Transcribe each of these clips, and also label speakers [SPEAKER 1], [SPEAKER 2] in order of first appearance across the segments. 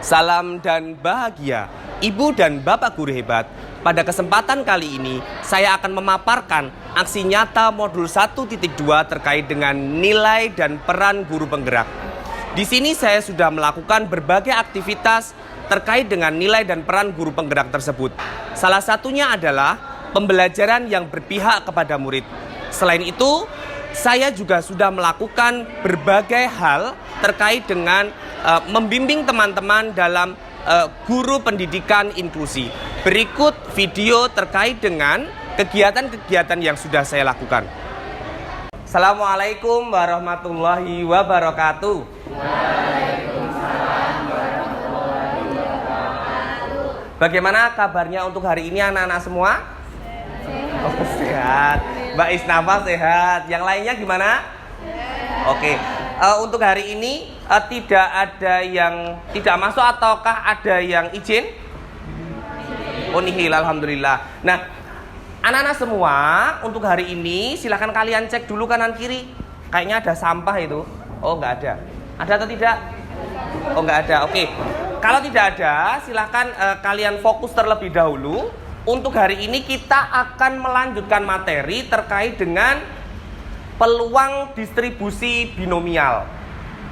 [SPEAKER 1] Salam dan bahagia, Ibu dan Bapak guru hebat. Pada kesempatan kali ini, saya akan memaparkan aksi nyata modul 1.2 terkait dengan nilai dan peran guru penggerak. Di sini saya sudah melakukan berbagai aktivitas terkait dengan nilai dan peran guru penggerak tersebut. Salah satunya adalah pembelajaran yang berpihak kepada murid. Selain itu, saya juga sudah melakukan berbagai hal terkait dengan membimbing teman-teman dalam guru pendidikan inklusi. Berikut video terkait dengan kegiatan-kegiatan yang sudah saya lakukan. Assalamualaikum warahmatullahi wabarakatuh.
[SPEAKER 2] Waalaikumsalam warahmatullahi wabarakatuh.
[SPEAKER 1] Bagaimana kabarnya untuk hari ini anak-anak semua?
[SPEAKER 2] Sehat.
[SPEAKER 1] Oh, sehat. Mbak Isnafa sehat. Yang lainnya gimana?
[SPEAKER 2] Sehat.
[SPEAKER 1] Oke. Untuk hari ini tidak ada yang tidak masuk ataukah ada yang izin? Oh, nihil, alhamdulillah. Nah, anak-anak semua untuk hari ini silahkan kalian cek dulu kanan kiri. Kayaknya ada sampah itu. Oh, nggak ada. Ada atau tidak? Oh, nggak ada. Oke. Kalau tidak ada, silahkan kalian fokus terlebih dahulu. Untuk hari ini kita akan melanjutkan materi terkait dengan peluang distribusi binomial.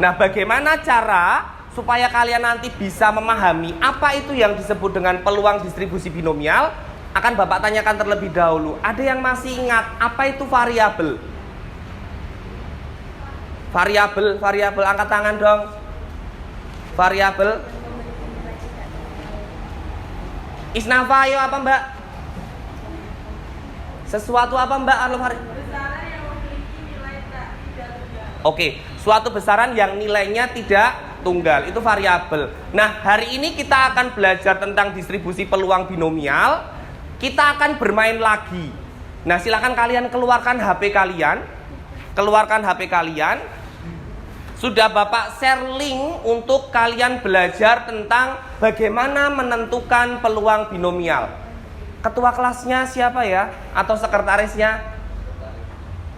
[SPEAKER 1] Nah, bagaimana cara supaya kalian nanti bisa memahami apa itu yang disebut dengan peluang distribusi binomial? Akan Bapak tanyakan terlebih dahulu. Ada yang masih ingat apa itu variabel? Variabel, angkat tangan dong. Variabel. Isnafa, ayo apa Mbak? Sesuatu apa Mbak?
[SPEAKER 2] Besaran yang memiliki nilai tidak tunggal.
[SPEAKER 1] Oke, suatu besaran yang nilainya tidak tunggal, itu variabel. Nah, hari ini kita akan belajar tentang distribusi peluang binomial. Kita akan bermain lagi. Nah, silakan kalian keluarkan HP kalian. Sudah Bapak share link untuk kalian belajar tentang bagaimana menentukan peluang binomial. Ketua kelasnya siapa ya? Atau sekretarisnya?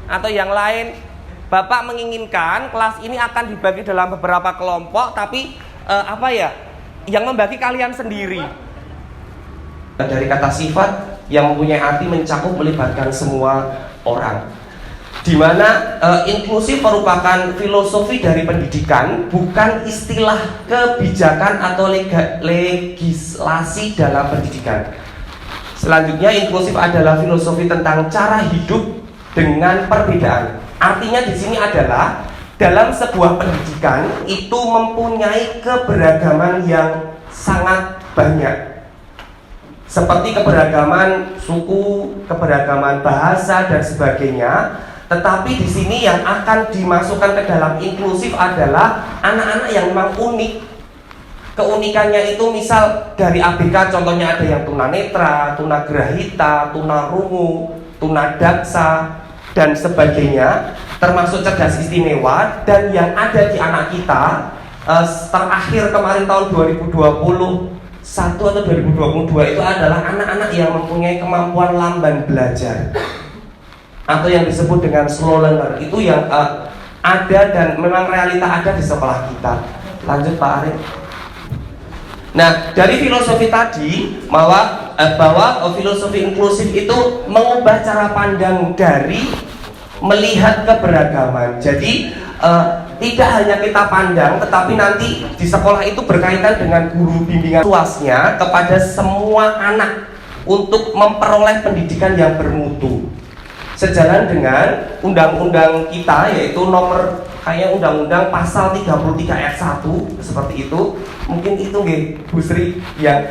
[SPEAKER 1] Atau yang lain? Bapak menginginkan kelas ini akan dibagi dalam beberapa kelompok, tapi yang membagi kalian sendiri. Dari kata sifat yang mempunyai arti mencakup melibatkan semua orang. Di mana inklusif merupakan filosofi dari pendidikan, bukan istilah kebijakan atau legislasi dalam pendidikan. Selanjutnya, inklusif adalah filosofi tentang cara hidup dengan perbedaan. Artinya di sini adalah dalam sebuah pendidikan itu mempunyai keberagaman yang sangat banyak. Seperti keberagaman suku, keberagaman bahasa dan sebagainya. Tetapi di sini yang akan dimasukkan ke dalam inklusif adalah anak-anak yang memang unik. Keunikannya itu misal dari ABK contohnya ada yang tunanetra, tunagrahita, tunarungu, tunadaksa dan sebagainya, termasuk cerdas istimewa. Dan yang ada di anak kita terakhir kemarin tahun 2021 atau 2022 itu adalah anak-anak yang mempunyai kemampuan lamban belajar atau yang disebut dengan slow learner. Itu yang ada dan memang realita ada di sekolah kita. Lanjut Pak Arif. Nah, dari filosofi tadi bahwa filosofi inklusif itu mengubah cara pandang dari melihat keberagaman. Jadi tidak hanya kita pandang, tetapi nanti di sekolah itu berkaitan dengan guru bimbingan luasnya kepada semua anak untuk memperoleh pendidikan yang bermutu. Sejalan dengan undang-undang kita, yaitu nomor kayak undang-undang pasal 33 ayat 1 seperti itu. Mungkin itu nggih Bu Sri, yang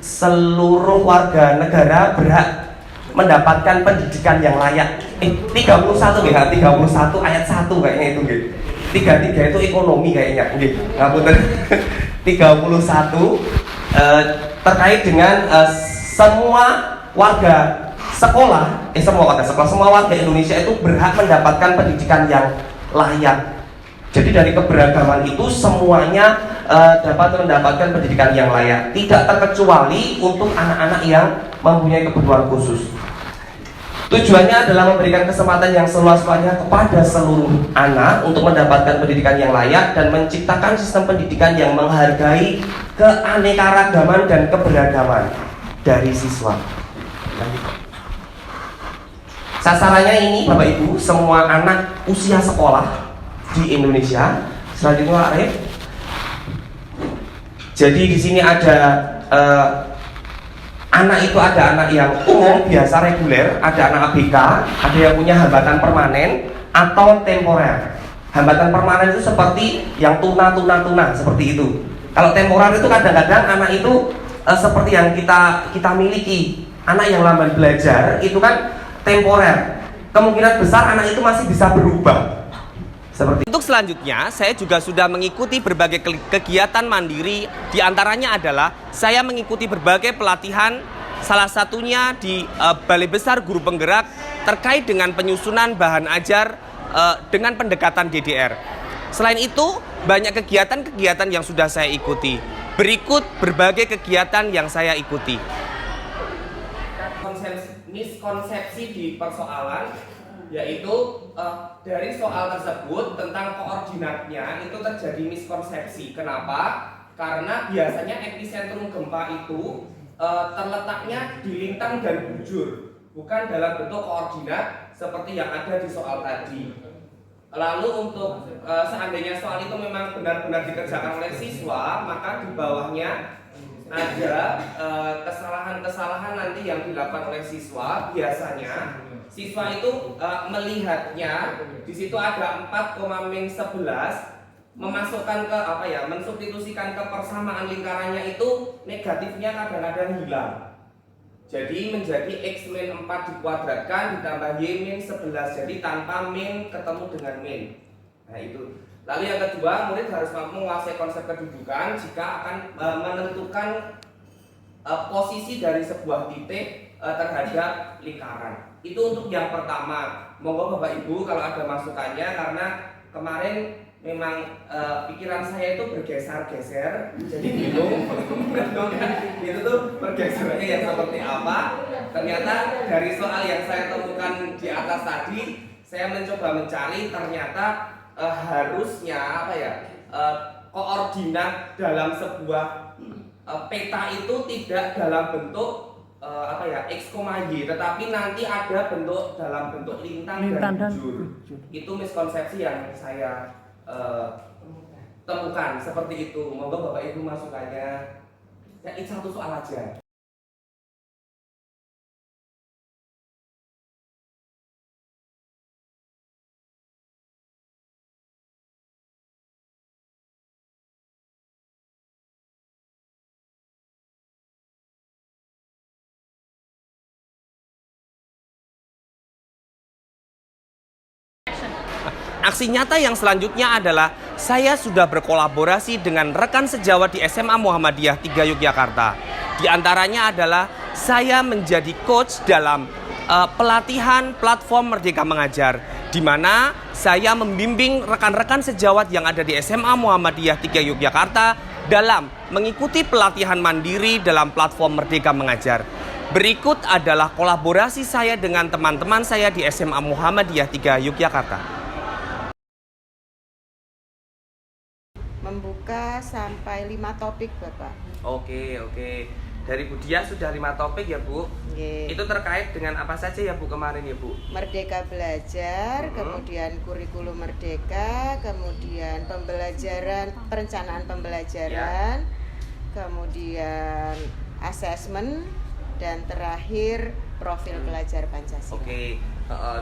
[SPEAKER 1] seluruh warga negara berhak mendapatkan pendidikan yang layak. 31 nggih, 31 ayat 1 kayaknya itu nggih. 33 itu ekonomi kayaknya nggih. Ngapunten. 31 terkait dengan semua warga sekolah, semua warga Indonesia itu berhak mendapatkan pendidikan yang layak. Jadi dari keberagaman itu semuanya dapat mendapatkan pendidikan yang layak, tidak terkecuali untuk anak-anak yang mempunyai kebutuhan khusus. Tujuannya adalah memberikan kesempatan yang seluas-luasnya kepada seluruh anak untuk mendapatkan pendidikan yang layak dan menciptakan sistem pendidikan yang menghargai keanekaragaman dan keberagaman dari siswa. Sasarannya ini Bapak Ibu, semua anak usia sekolah di Indonesia. Selanjutnya Pak Arif. Jadi di sini ada anak itu ada anak yang umum biasa reguler, ada anak ABK, ada yang punya hambatan permanen atau temporer. Hambatan permanen itu seperti yang tuna seperti itu. Kalau temporer itu kadang-kadang anak itu seperti yang kita miliki. Anak yang lamban belajar itu kan temporer. Kemungkinan besar anak itu masih bisa berubah. Untuk selanjutnya, saya juga sudah mengikuti berbagai kegiatan mandiri. Di antaranya adalah saya mengikuti berbagai pelatihan, salah satunya di Balai Besar Guru Penggerak terkait dengan penyusunan bahan ajar dengan pendekatan DDR. Selain itu, banyak kegiatan-kegiatan yang sudah saya ikuti. Berikut berbagai kegiatan yang saya ikuti. Miskonsepsi di persoalan, yaitu dari soal tersebut tentang koordinatnya itu terjadi miskonsepsi. Kenapa? Karena biasanya epicentrum gempa itu terletaknya di lintang dan bujur, bukan dalam bentuk koordinat seperti yang ada di soal tadi. Lalu untuk seandainya soal itu memang benar-benar dikerjakan oleh siswa, maka di bawahnya ada kesalahan-kesalahan nanti yang dilakukan oleh siswa. Biasanya siswa itu melihatnya di situ ada 4,-11 memasukkan ke mensubstitusikan ke persamaan lingkarannya itu negatifnya kadang-kadang hilang. Jadi menjadi x min 4 dikuadratkan ditambah y min 11, jadi tanpa min ketemu dengan min. Nah itu. Lalu yang kedua, murid harus mampu menguasai konsep kedudukan jika akan menentukan posisi dari sebuah titik terhadap lingkaran. Itu untuk yang pertama. Monggo Bapak Ibu kalau ada masukannya, karena kemarin memang pikiran saya itu bergeser-geser, jadi bingung itu tuh bergesernya yang seperti apa. Ternyata dari soal yang saya temukan di atas tadi, saya mencoba mencari, ternyata harusnya koordinat dalam sebuah peta itu tidak dalam bentuk x, y, tetapi nanti ada bentuk dalam bentuk lintang dan bujur. Itu miskonsepsi yang saya temukan seperti itu. Monggo Bapak Ibu masukannya. Ya, itu satu soal aja. Aksi nyata yang selanjutnya adalah saya sudah berkolaborasi dengan rekan sejawat di SMA Muhammadiyah 3 Yogyakarta. Di antaranya adalah saya menjadi coach dalam pelatihan platform Merdeka Mengajar, di mana saya membimbing rekan-rekan sejawat yang ada di SMA Muhammadiyah 3 Yogyakarta dalam mengikuti pelatihan mandiri dalam platform Merdeka Mengajar. Berikut adalah kolaborasi saya dengan teman-teman saya di SMA Muhammadiyah 3 Yogyakarta.
[SPEAKER 3] Membuka sampai 5 topik Bapak.
[SPEAKER 1] Oke. Dari Bu Dia sudah 5 topik ya Bu. Itu terkait dengan apa saja ya Bu kemarin ya Bu?
[SPEAKER 3] Merdeka Belajar, kemudian kurikulum merdeka, kemudian pembelajaran, perencanaan pembelajaran, kemudian asesmen, dan terakhir profil pelajar Pancasila.
[SPEAKER 1] Oke,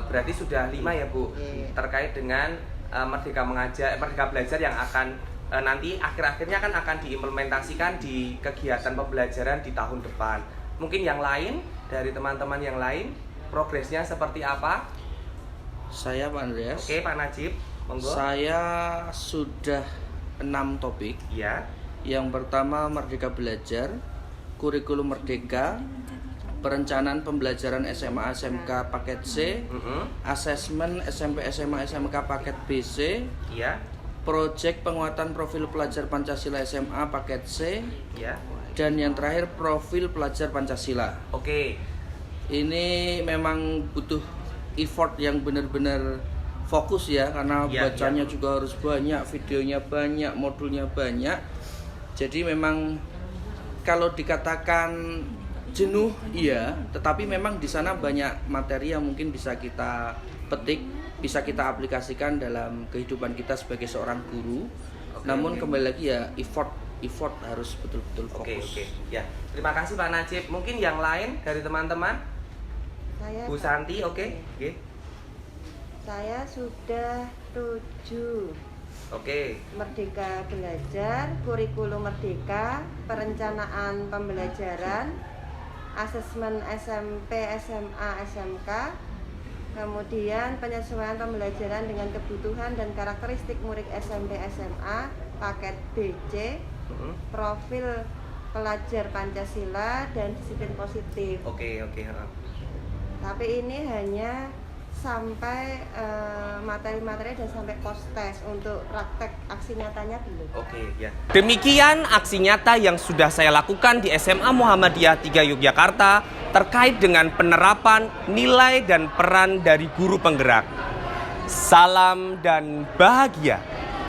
[SPEAKER 1] berarti sudah 5 ya Bu. Terkait dengan Merdeka Mengajar, Merdeka Belajar yang akan nanti akhir-akhirnya kan akan diimplementasikan di kegiatan pembelajaran di tahun depan. Mungkin yang lain, dari teman-teman yang lain, progresnya seperti apa?
[SPEAKER 4] Saya Pak Andreas.
[SPEAKER 1] Oke, Pak Najib, monggo.
[SPEAKER 4] Saya sudah 6 topik.
[SPEAKER 1] Ya.
[SPEAKER 4] Yang pertama Merdeka Belajar, kurikulum merdeka, perencanaan pembelajaran SMA SMK paket C, asesmen SMP SMA SMK paket BC,
[SPEAKER 1] Iya.
[SPEAKER 4] proyek penguatan profil pelajar Pancasila SMA paket C,
[SPEAKER 1] Ya.
[SPEAKER 4] dan yang terakhir profil pelajar Pancasila.
[SPEAKER 1] Oke.
[SPEAKER 4] Ini memang butuh effort yang benar-benar fokus ya, karena
[SPEAKER 1] Iya,
[SPEAKER 4] bacanya
[SPEAKER 1] iya.
[SPEAKER 4] juga harus banyak, videonya banyak, modulnya banyak. Jadi memang kalau dikatakan jenuh, iya, tetapi memang di sana banyak materi yang mungkin bisa kita petik, bisa kita aplikasikan dalam kehidupan kita sebagai seorang guru. Namun kembali lagi ya, effort harus betul-betul fokus.
[SPEAKER 1] Oke. Ya, terima kasih Pak Najib. Mungkin yang lain dari teman-teman?
[SPEAKER 3] Saya
[SPEAKER 1] Bu Santi, oke.
[SPEAKER 3] Saya sudah 7.
[SPEAKER 1] Oke.
[SPEAKER 3] Merdeka Belajar, Kurikulum Merdeka, Perencanaan Pembelajaran, Asesmen SMP, SMA, SMK, kemudian penyesuaian pembelajaran dengan kebutuhan dan karakteristik murid SMP, SMA, paket BC, profil pelajar Pancasila, dan disiplin positif.
[SPEAKER 1] Oke.
[SPEAKER 3] Tapi ini hanya sampai materi-materi dan sampai post test. Untuk praktek aksi nyatanya belum.
[SPEAKER 1] Oke, ya. Demikian aksi nyata yang sudah saya lakukan di SMA Muhammadiyah 3 Yogyakarta terkait dengan penerapan nilai dan peran dari guru penggerak. Salam dan bahagia.